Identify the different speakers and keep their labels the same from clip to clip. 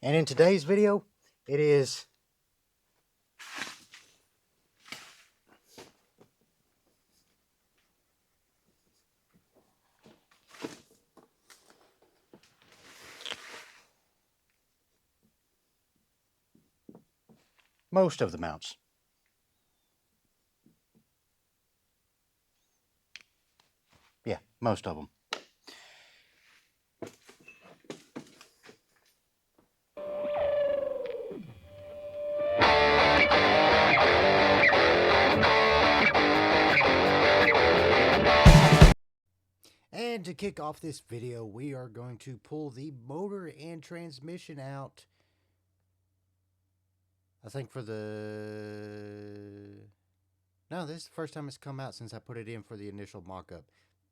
Speaker 1: And in today's video, it is most of the mounts. Yeah, most of them. And to kick off this video, we are going to pull the motor and transmission out. I think for the... No, this is the first time it's come out since I put it in for the initial mock-up,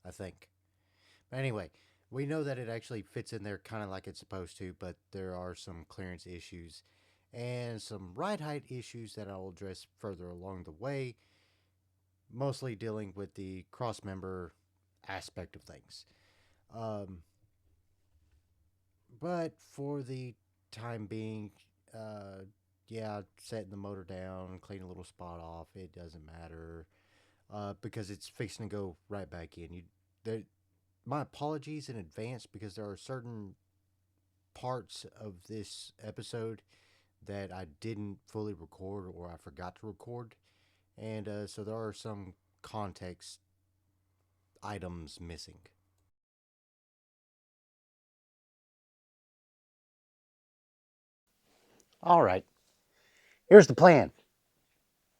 Speaker 1: I think. But anyway, we know that it actually fits in there kind of like it's supposed to, but there are some clearance issues and some ride height issues that I'll address further along the way, mostly dealing with the cross-member aspect of things. But for the time being, yeah, setting the motor down, clean a little spot off, it doesn't matter, because it's fixing to go right back in. My apologies in advance, because there are certain parts of this episode that I didn't fully record or I forgot to record, and so there are some context items missing. All right, here's the plan.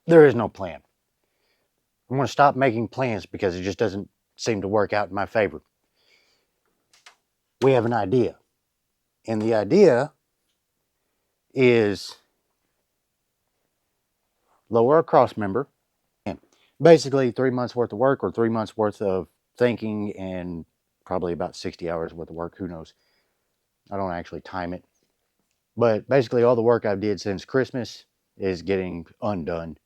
Speaker 1: There is no plan. I'm going to stop making plans because it just doesn't seem to work out in my favor. We have an idea, and the idea is lower a cross member. Basically 3 months worth of work, or 3 months worth of thinking, and probably about 60 hours worth of work. Who knows? I don't actually time it. But basically all the work I've did since Christmas is getting undone,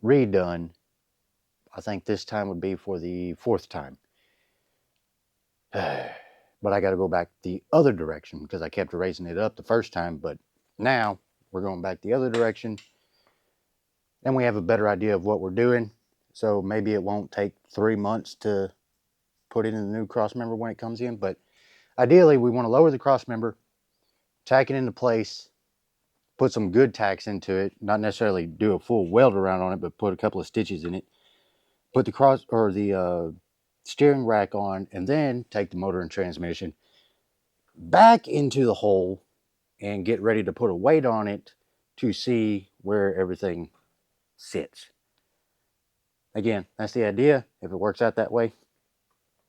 Speaker 1: redone. I think this time would be for the 4th time. But I got to go back the other direction because I kept raising it up the first time. But now we're going back the other direction, and we have a better idea of what we're doing. So maybe it won't take 3 months to put in the new cross member when it comes in. But ideally, we want to lower the cross member, tack it into place, put some good tacks into it, not necessarily do a full weld around on it, but put a couple of stitches in it, put the steering rack on, and then take the motor and transmission back into the hole and get ready to put a weight on it to see where everything sits. Again, that's the idea. If it works out that way,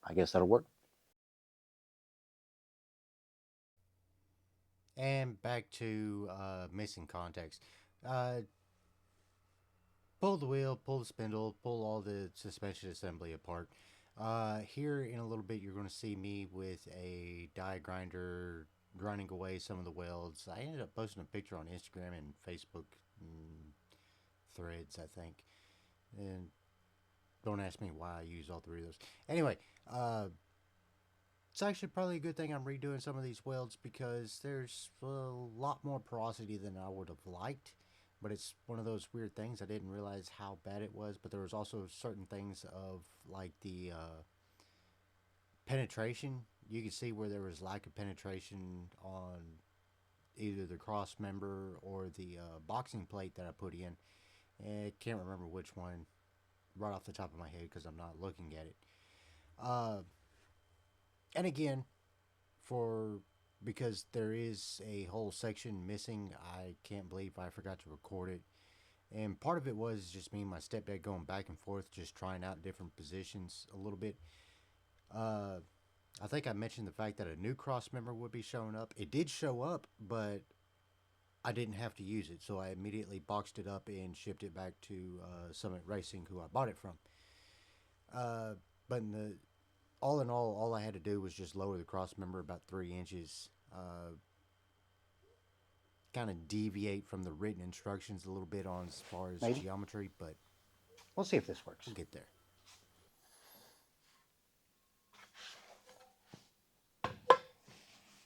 Speaker 1: I guess that'll work. And back to missing context. Pull the wheel, pull the spindle, pull all the suspension assembly apart. Here in a little bit, you're going to see me with a die grinder grinding away some of the welds. I ended up posting a picture on Instagram and Facebook threads, I think. And don't ask me why I use all 3 of those. Anyway, it's actually probably a good thing I'm redoing some of these welds, because there's a lot more porosity than I would have liked. But it's one of those weird things. I didn't realize how bad it was. But there was also certain things of like the penetration. You can see where there was lack of penetration on either the cross member or the boxing plate that I put in. And I can't remember which one right off the top of my head because I'm not looking at it. And again, because there is a whole section missing, I can't believe I forgot to record it. And part of it was just me and my stepdad going back and forth, just trying out different positions a little bit. I think I mentioned the fact that a new cross member would be showing up. It did show up, but I didn't have to use it, so I immediately boxed it up and shipped it back to Summit Racing, who I bought it from. But all in all I had to do was just lower the cross member about 3 inches, kind of deviate from the written instructions a little bit on as far as geometry, but we'll see if this works. We'll get there.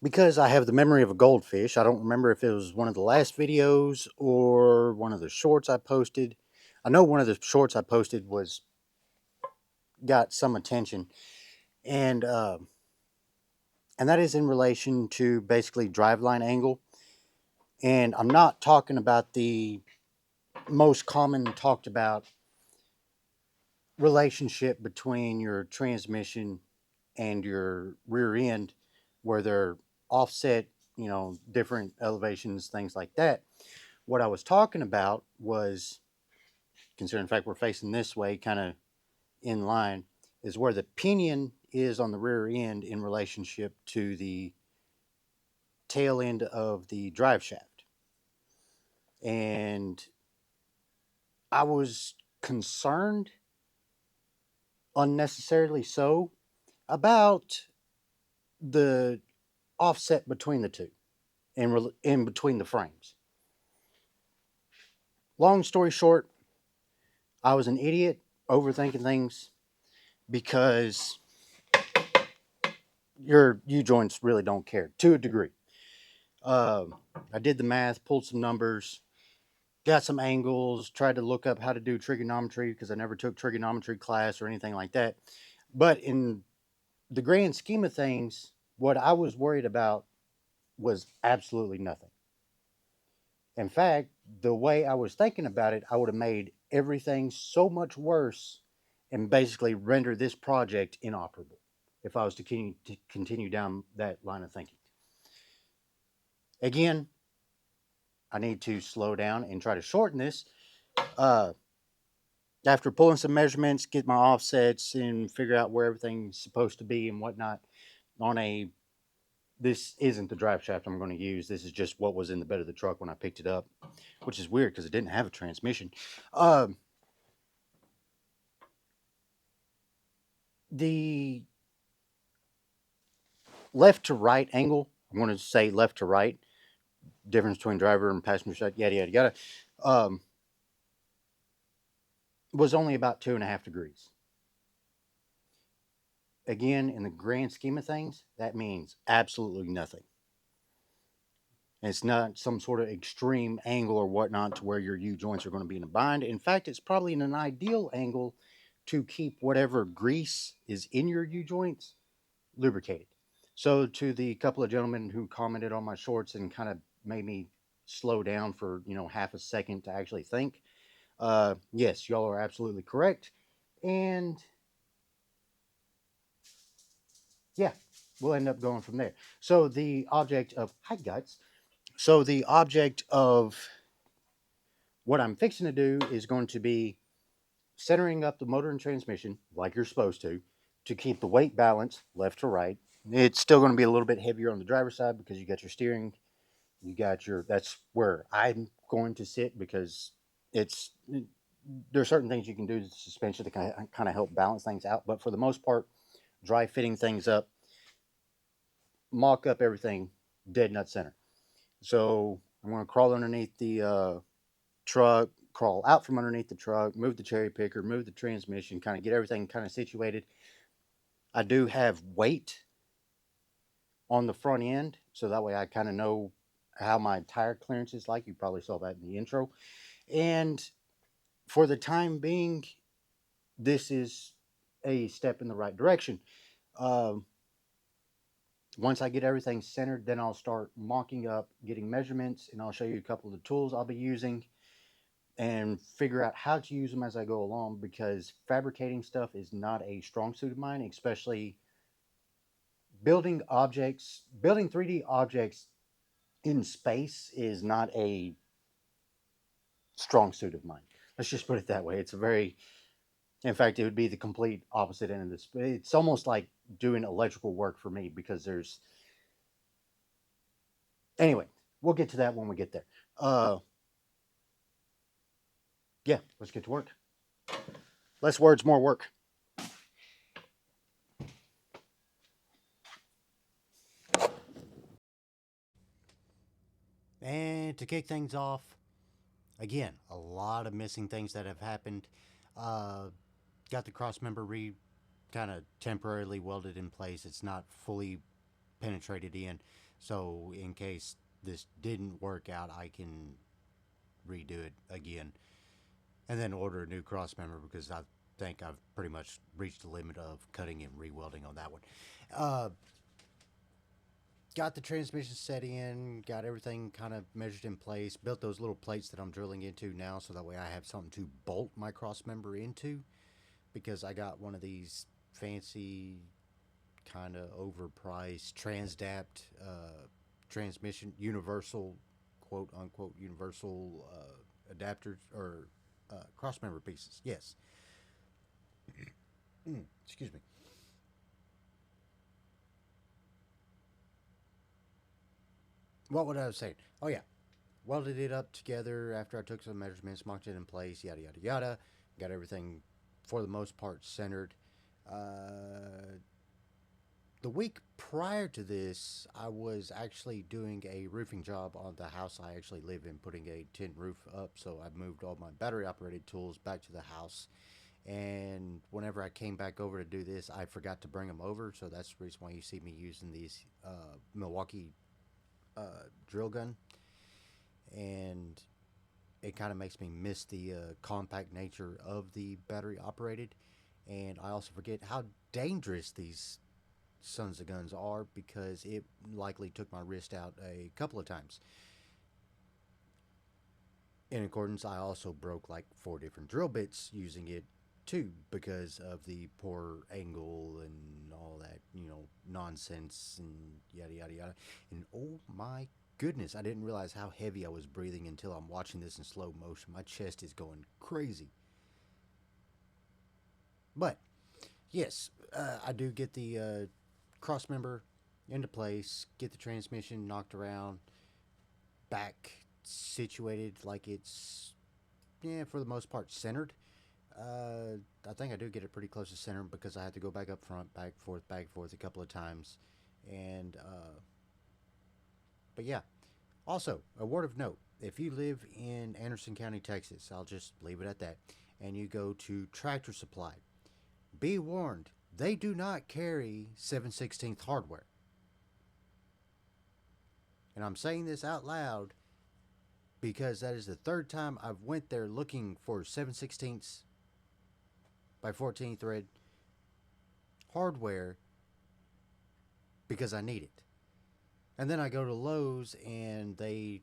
Speaker 1: because I have the memory of a goldfish, I don't remember if it was one of the last videos or one of the shorts I posted. I know one of the shorts I posted was got some attention, and uh, and that is in relation to basically driveline angle. And I'm not talking about the most common talked about relationship between your transmission and your rear end, where they're offset, different elevations, things like that. What I was talking about was, considering the fact we're facing this way, kind of in line, is where the pinion is on the rear end in relationship to the tail end of the drive shaft. And I was concerned, unnecessarily so, about the offset between the two, in between the frames. Long story short, I was an idiot overthinking things because your U joints really don't care to a degree. Uh, I did the math, pulled some numbers, got some angles, tried to look up how to do trigonometry because I never took trigonometry class or anything like that. But in the grand scheme of things, what I was worried about was absolutely nothing. In fact, the way I was thinking about it, I would have made everything so much worse and basically render this project inoperable if I was to continue down that line of thinking. Again, I need to slow down and try to shorten this. Uh, After pulling some measurements, get my offsets, and figure out where everything's supposed to be and whatnot on a this isn't the drive shaft I'm going to use. This is just what was in the bed of the truck when I picked it up, which is weird because it didn't have a transmission. The left to right angle, I'm going to say left to right, difference between driver and passenger side, yada, yada, yada, um, was only about 2.5 degrees. Again, in the grand scheme of things, that means absolutely nothing. And it's not some sort of extreme angle or whatnot to where your U joints are going to be in a bind. In fact, it's probably in an ideal angle to keep whatever grease is in your U joints lubricated. So, to the couple of gentlemen who commented on my shorts and kind of made me slow down for half a second to actually think, yes, y'all are absolutely correct. And yeah, we'll end up going from there. So the object of hi guts. So the object of what I'm fixing to do is going to be centering up the motor and transmission like you're supposed to keep the weight balance left to right. It's still going to be a little bit heavier on the driver's side because you got your steering, you got your. That's where I'm going to sit because it's there are certain things you can do to the suspension to kind of help balance things out. But for the most part, dry fitting things up, mock up everything dead nut center. So I'm going to crawl underneath the truck, crawl out from underneath the truck, move the cherry picker, move the transmission, kind of get everything kind of situated. I do have weight on the front end, so that way I kind of know how my tire clearance is like. You probably saw that in the intro. And for the time being, this is a step in the right direction. Um, Once I get everything centered, then I'll start mocking up, getting measurements, and I'll show you a couple of the tools I'll be using and figure out how to use them as I go along because fabricating stuff is not a strong suit of mine, especially building 3D objects in space is not a strong suit of mine. Let's just put it that way. It's a very, in fact, it would be the complete opposite end of this. It's almost like doing electrical work for me because there's, anyway, we'll get to that when we get there. Uh, yeah, let's get to work. Less words, more work. And to kick things off, again, a lot of missing things that have happened. Uh, got the cross member kind of temporarily welded in place. It's not fully penetrated in. So in case this didn't work out, I can redo it again and then order a new cross member because I think I've pretty much reached the limit of cutting and re-welding on that one. Uh, got the transmission set in, got everything kind of measured in place, built those little plates that I'm drilling into now so that way I have something to bolt my cross member into because I got one of these fancy kind of overpriced transdapt transmission universal quote unquote universal adapters or cross member pieces. Yes. Excuse me. What would I have said? Oh yeah, welded it up together after I took some measurements, mocked it in place, yada yada yada. Got everything for the most part centered. Uh, the week prior to this, I was actually doing a roofing job on the house I actually live in, putting a tin roof up. So I moved all my battery operated tools back to the house. And whenever I came back over to do this, I forgot to bring them over. So that's the reason why you see me using these Milwaukee drill gun. And it kind of makes me miss the compact nature of the battery operated. And I also forget how dangerous these sons of guns are because it likely took my wrist out a couple of times. In accordance, I also broke like 4 different drill bits using it too because of the poor angle and all that, nonsense and yada yada yada. And oh my goodness, I didn't realize how heavy I was breathing until I'm watching this in slow motion. My chest is going crazy. But yes, I do get the cross member into place, get the transmission knocked around, back situated like it's, yeah, for the most part centered. I think I do get it pretty close to center because I had to go back up front, back and forth a couple of times. And, but yeah. Also, a word of note if you live in Anderson County, Texas, I'll just leave it at that, and you go to Tractor Supply, be warned, they do not carry 7/16 hardware. And I'm saying this out loud because that is the third time I've went there looking for 7/16 by 14 thread hardware because I need it. And then I go to Lowe's and they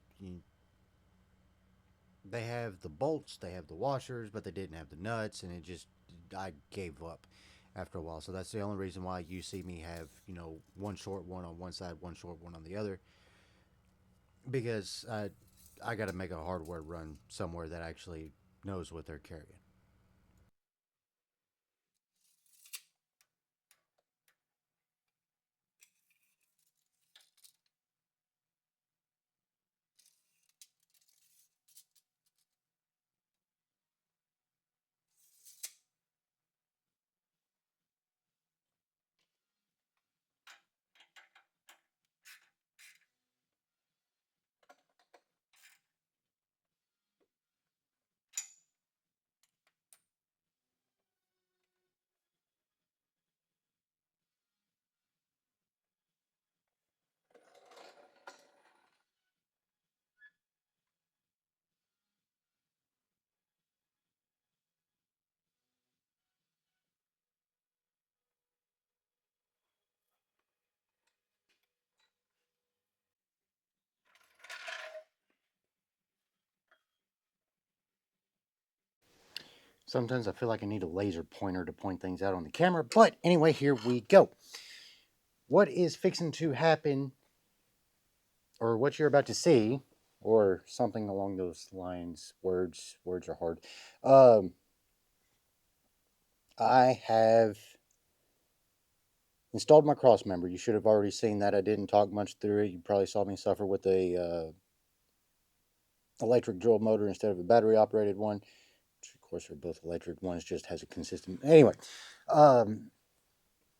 Speaker 1: have the bolts, they have the washers, but they didn't have the nuts, and it just I gave up after a while. So that's the only reason why you see me have one short one on one side, one short one on the other, because I got to make a hardware run somewhere that actually knows what they're carrying. Sometimes I feel like I need a laser pointer to point things out on the camera, but anyway, here we go. What is fixing to happen, or what you're about to see, or something along those lines? Words are hard. Um, I have installed my cross member. You should have already seen that. I didn't talk much through it. You probably saw me suffer with a electric drill motor instead of a battery operated one. Which of course are both electric. One's just has a consistent. Anyway, um,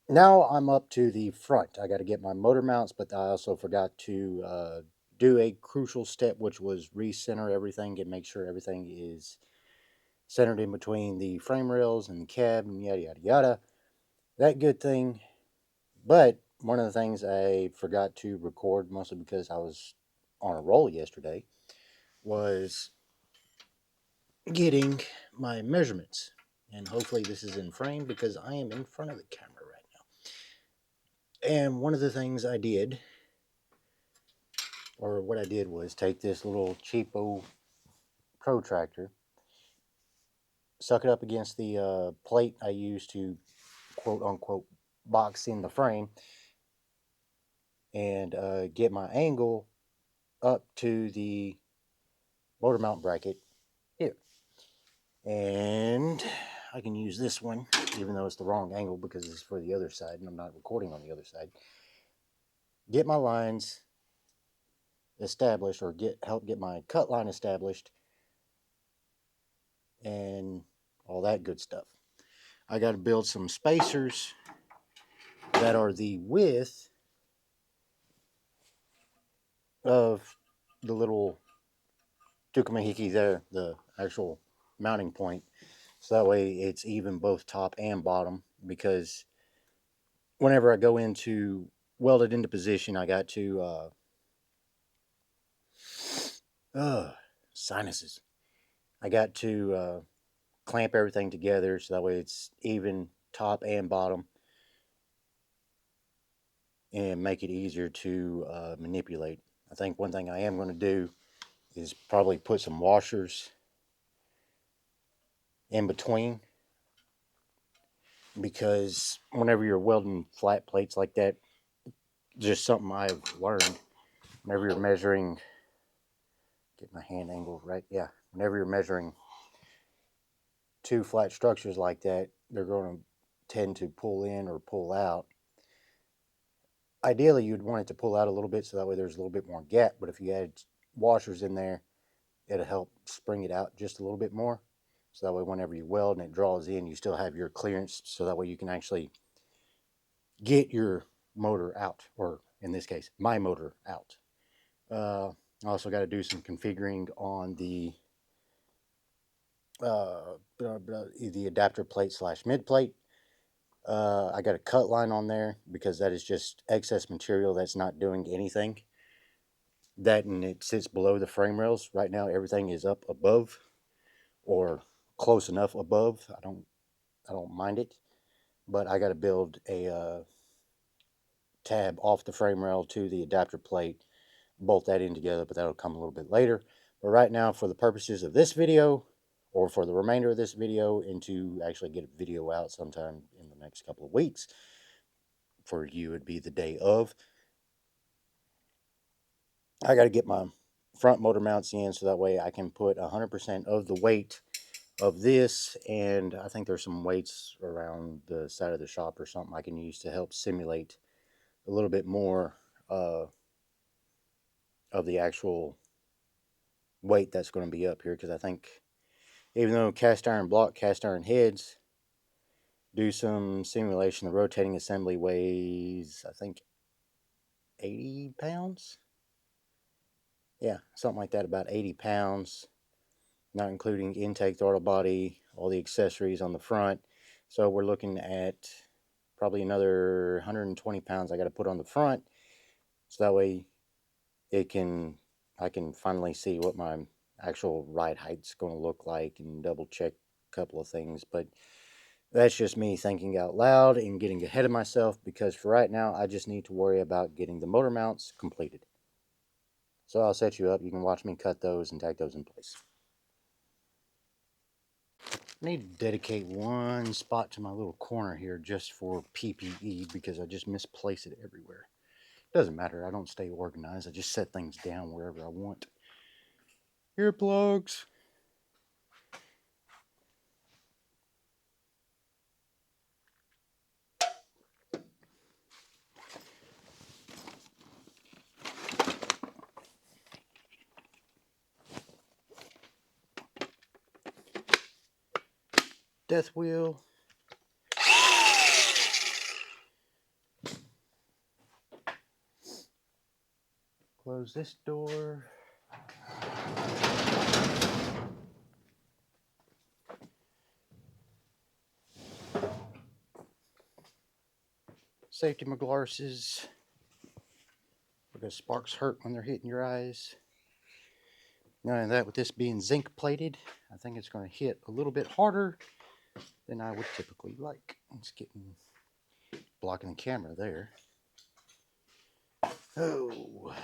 Speaker 1: now I'm up to the front. I got to get my motor mounts, but I also forgot to do a crucial step, which was recenter everything and make sure everything is centered in between the frame rails and the cab and yada yada yada. That good thing. But one of the things I forgot to record, mostly because I was on a roll yesterday, was getting my measurements. And hopefully this is in frame because I am in front of the camera right now. And one of the things I did, or what I did, was take this little cheapo protractor, suck it up against the plate I used to quote unquote box in the frame, and get my angle up to the motor mount bracket here. And I can use this one, even though it's the wrong angle because it's for the other side and I'm not recording on the other side. Get my lines established, or help get my cut line established, and all that good stuff. I got to build some spacers that are the width of the little tukamahiki there, the actual mounting point, so that way it's even both top and bottom, because whenever I go into weld it into position, I got to sinuses. I got to clamp everything together so that way it's even top and bottom, and make it easier to manipulate. I think one thing I am going to do is probably put some washers in between, because whenever you're welding flat plates like that, just something I've learned, whenever you're measuring, get my hand angle right, yeah, whenever you're measuring two flat structures like that, they're going to tend to pull in or pull out. Ideally, you'd want it to pull out a little bit so that way there's a little bit more gap, but if you add washers in there, it'll help spring it out just a little bit more. So that way whenever you weld and it draws in, you still have your clearance, so that way you can actually get your motor out, or in this case, my motor out. I also got to do some configuring on the adapter plate / mid plate. I got a cut line on there because that is just excess material that's not doing anything. That, and it sits below the frame rails. Right now everything is up above, or close enough above. I don't mind it, but I got to build a tab off the frame rail to the adapter plate, bolt that in together, but that'll come a little bit later. But right now, for the purposes of this video, or for the remainder of this video, and to actually get a video out sometime in the next couple of weeks, for you it'd be the day of, I got to get my front motor mounts in so that way I can put 100% of the weight of this, and I think there's some weights around the side of the shop or something I can use to help simulate a little bit more of the actual weight that's going to be up here, because I think even though cast iron block, cast iron heads do some simulation, the rotating assembly weighs, I think, 80 pounds. Yeah, something like that, about 80 pounds, not including intake, throttle body, all the accessories on the front. So we're looking at probably another 120 pounds I got to put on the front, so that way I can finally see what my actual ride height's going to look like, and double check a couple of things. But that's just me thinking out loud and getting ahead of myself, because for right now I just need to worry about getting the motor mounts completed. So I'll set you up. You can watch me cut those and tack those in place. I need to dedicate one spot to my little corner here just for PPE, because I just misplace it everywhere. Doesn't matter, I don't stay organized, I just set things down wherever I want. Earplugs. Death wheel. Close this door. safety glasses, because sparks hurt when they're hitting your eyes. None of that with this being zinc plated. I think it's going to hit a little bit harder than I would typically like. It's getting blocking the camera there. Oh,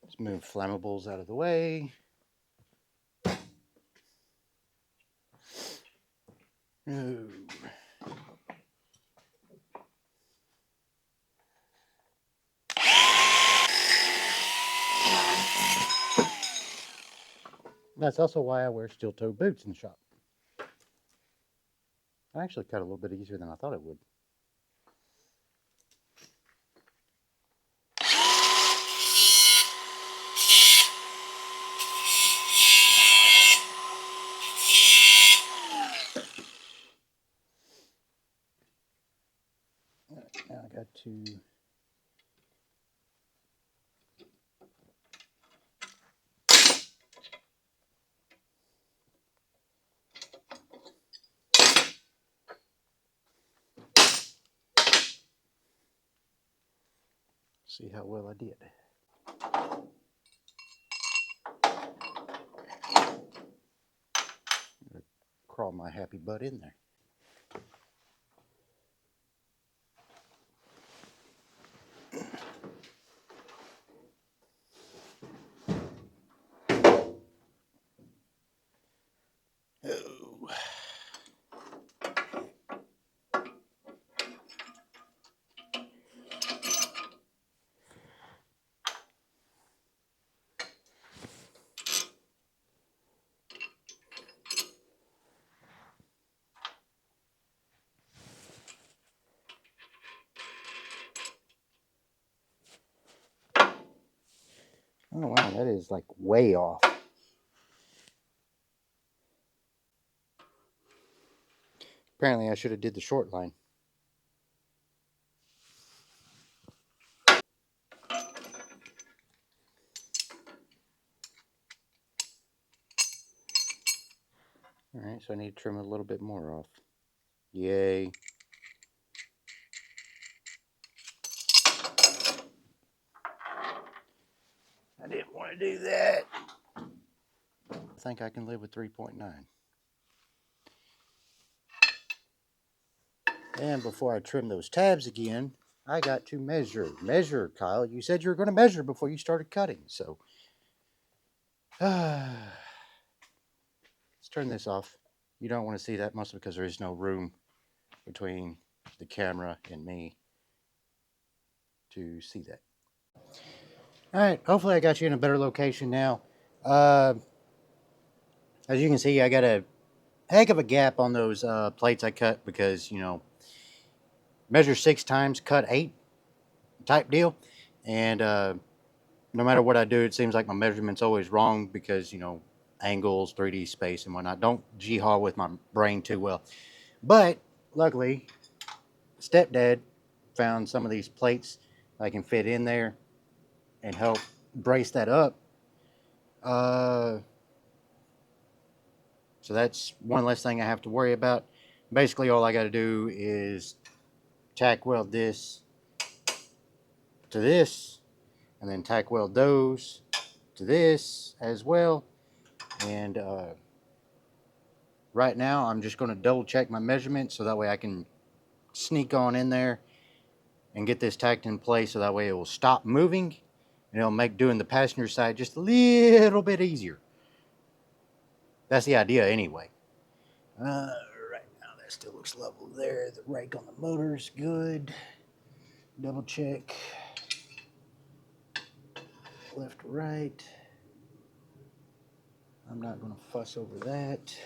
Speaker 1: let's move flammables out of the way. Oh. That's also why I wear steel-toe boots in the shop. I actually cut a little bit easier than I thought it would. Now I got to see how well I did. Crawl my happy butt in there. Oh. Oh wow, that is like way off. Apparently I should have did the short line. Alright, so I need to trim a little bit more off. Yay. I didn't want to do that. I think I can live with 3.9. And before I trim those tabs again, I got to measure. Measure, Kyle. You said you were going to measure before you started cutting, so. Let's turn this off. You don't want to see that mostly because there is no room between the camera and me to see that. Alright, hopefully I got you in a better location now. As you can see, I got a heck of a gap on those plates I cut because, you know, measure 6 times, cut 8 type deal. And no matter what I do, it seems like my measurement's always wrong because, you know, angles, 3D space and whatnot. Don't jee-haw with my brain too well. But luckily, stepdad found some of these plates I can fit in there and help brace that up. So that's one less thing I have to worry about. Basically, all I got to do is tack weld this to this, and then tack weld those to this as well. And right now, I'm just going to double check my measurements so that way I can sneak on in there and get this tacked in place so that way it will stop moving and it'll make doing the passenger side just a little bit easier. That's the idea anyway. Right now that still looks level there. The rake on the motor's good. Double check. Left, right. I'm not going to fuss over that.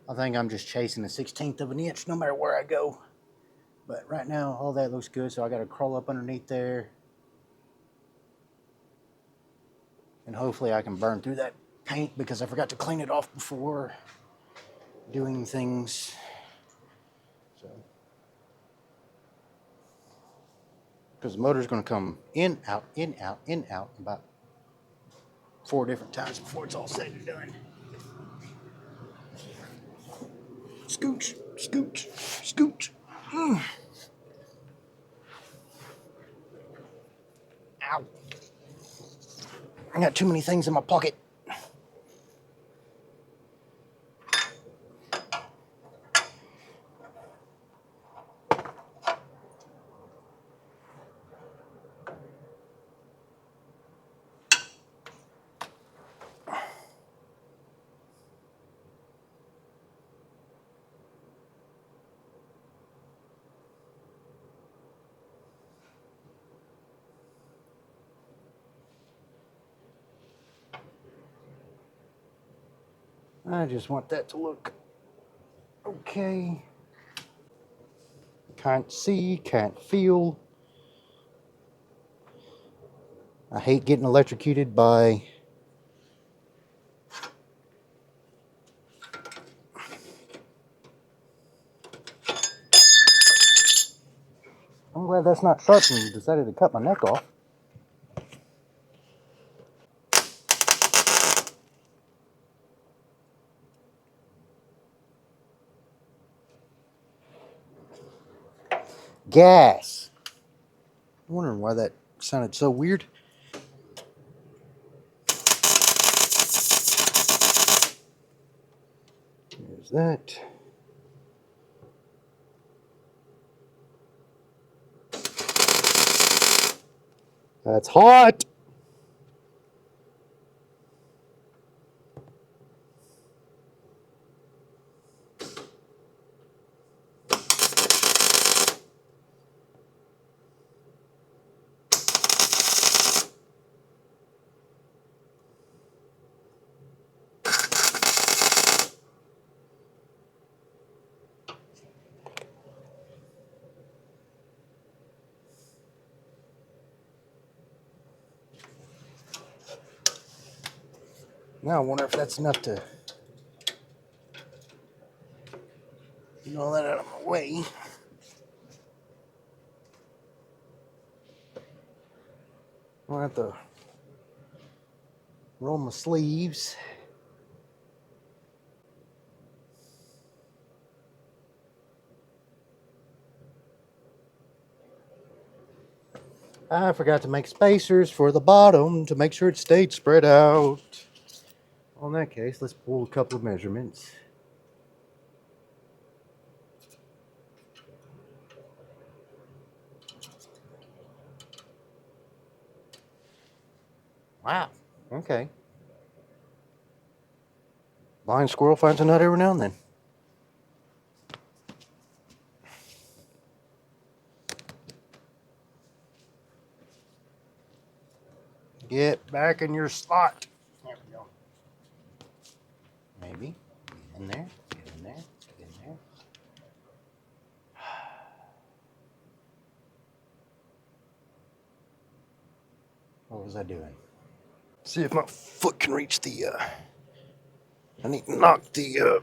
Speaker 1: I think I'm just chasing a 1/16 of an inch no matter where I go. But right now, all that looks good, so I got to crawl up underneath there. And hopefully I can burn through that paint because I forgot to clean it off before doing things. So because the motor's going to come in, out, in, out, in, out about 4 different times before it's all said and done. Scooch, scooch, scooch. Ow. I got too many things in my pocket. I just want that to look okay. Can't see, can't feel. I hate getting electrocuted by I'm glad that's not sharp and you decided to cut my neck off. Gas. I'm wondering why that sounded so weird. There's that. That's hot. Now I wonder if that's enough to get all that out of my way. I'll have to roll my sleeves. I forgot to make spacers for the bottom to make sure it stayed spread out. Well, in that case, let's pull a couple of measurements. Wow. Okay. Blind squirrel finds a nut every now and then. Get back in your slot. There we go. Maybe. Get in there. Get in there. Get in there. What was I doing? See if my foot can reach the, I need to knock the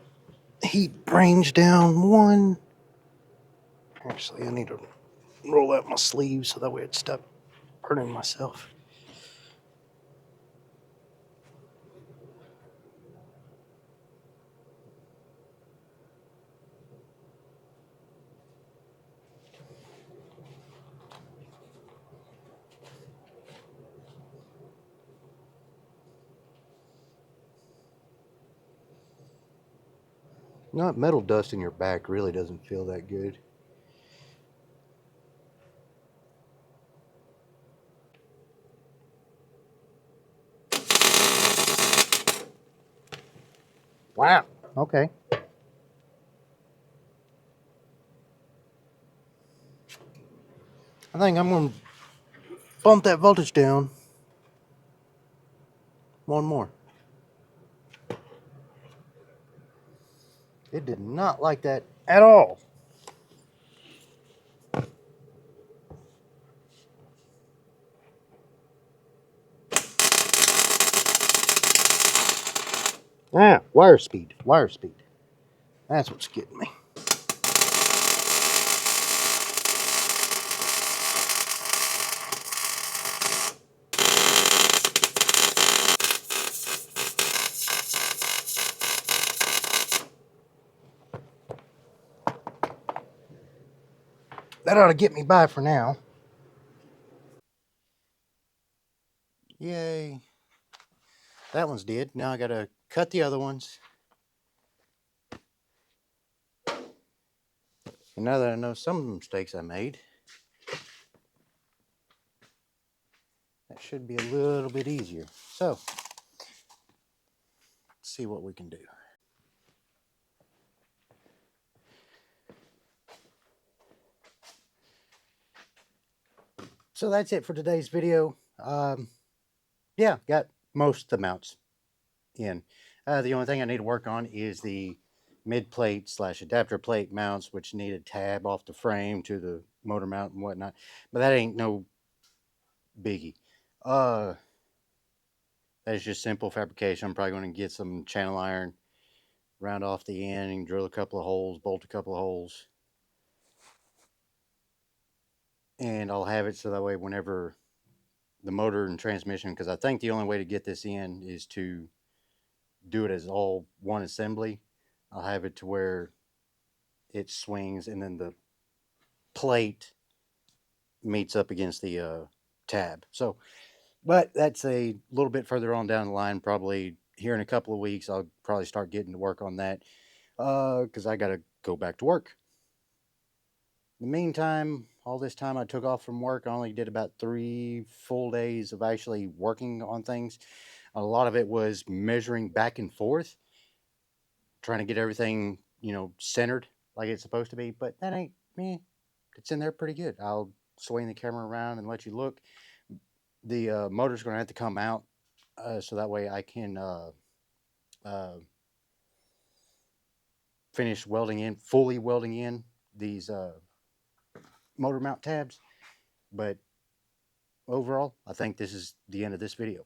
Speaker 1: heat range down 1. Actually, I need to roll out my sleeves so that way I'd stop hurting myself. Not metal dust in your back really doesn't feel that good. Wow. Okay. I think I'm going to bump that voltage down 1 more. It did not like that at all. Ah, wire speed. Wire speed. That's what's getting me. that ought to get me by for now. Yay. That one's dead. Now I gotta cut the other ones. And now that I know some of the mistakes I made, that should be a little bit easier. So, let's see what we can do. So that's it for today's video. Yeah, got most of the mounts in. The only thing I need to work on is the mid plate / adapter plate mounts, which need a tab off the frame to the motor mount and whatnot. But that ain't no biggie. That's just simple fabrication. I'm probably going to get some channel iron, round off the end, and drill a couple of holes, bolt a couple of holes. And I'll have it so that way whenever the motor and transmission, because I think the only way to get this in is to do it as all one assembly. I'll have it to where it swings and then the plate meets up against the tab. So, but that's a little bit further on down the line. Probably here in a couple of weeks, I'll probably start getting to work on that because I got to go back to work. In the meantime, all this time I took off from work, I only did about 3 full days of actually working on things. A lot of it was measuring back and forth, trying to get everything, centered like it's supposed to be, but that ain't me. It's in there pretty good. I'll swing the camera around and let you look. The motor's going to have to come out so that way I can finish fully welding in these motor mount tabs. But overall, I think this is the end of this video.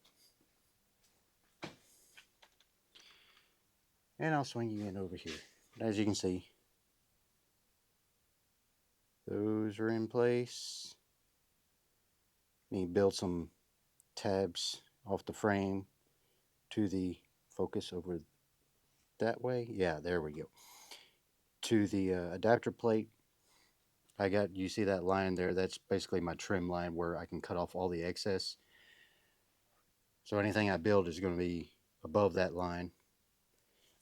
Speaker 1: And I'll swing you in over here. As you can see, those are in place. Need to build some tabs off the frame to the focus over that way. Yeah, there we go. To the adapter plate. You see that line there? That's basically my trim line where I can cut off all the excess. So anything I build is going to be above that line.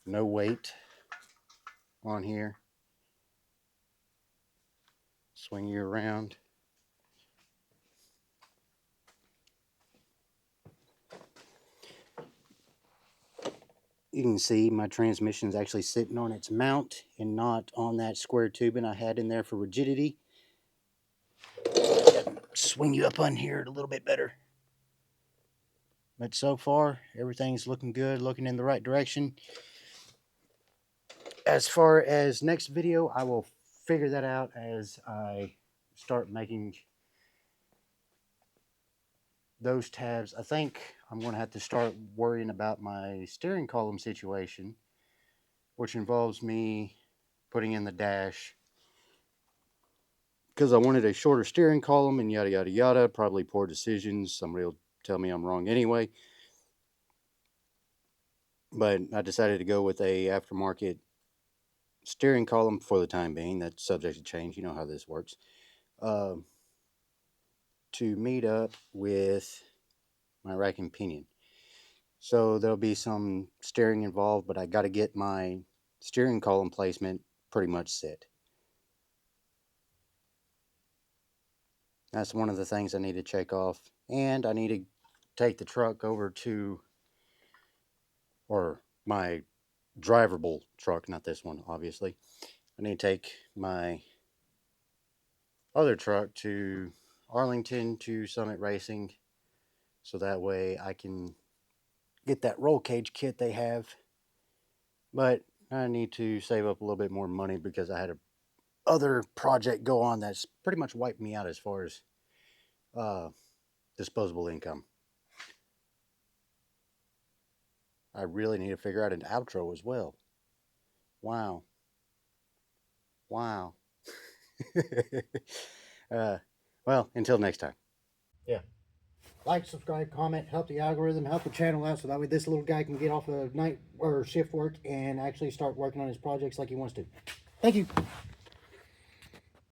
Speaker 1: No weight on here. Swing you around. You can see my transmission is actually sitting on its mount and not on that square tubing I had in there for rigidity. Swing you up on here a little bit better. But so far, everything's looking good, looking in the right direction. As far as next video, I will figure that out as I start making those tabs. I think I'm going to have to start worrying about my steering column situation, which involves me putting in the dash, because I wanted a shorter steering column and yada yada yada. Probably poor decisions. Somebody will tell me I'm wrong anyway. But I decided to go with a aftermarket steering column for the time being. That's subject to change. You know how this works. To meet up with my rack and pinion. So there'll be some steering involved, but I got to get my steering column placement pretty much set. That's one of the things I need to check off. And I need to take the truck over to, or my drivable truck, not this one, obviously. I need to take my other truck to Arlington to Summit Racing, so that way I can get that roll cage kit they have. But I need to save up a little bit more money because I had a other project go on that's pretty much wiped me out as far as disposable income. I really need to figure out an outro as well. Wow. Well, until next time. Yeah. Like, subscribe, comment, help the algorithm, help the channel out so that way this little guy can get off of night or shift work and actually start working on his projects like he wants to. Thank you.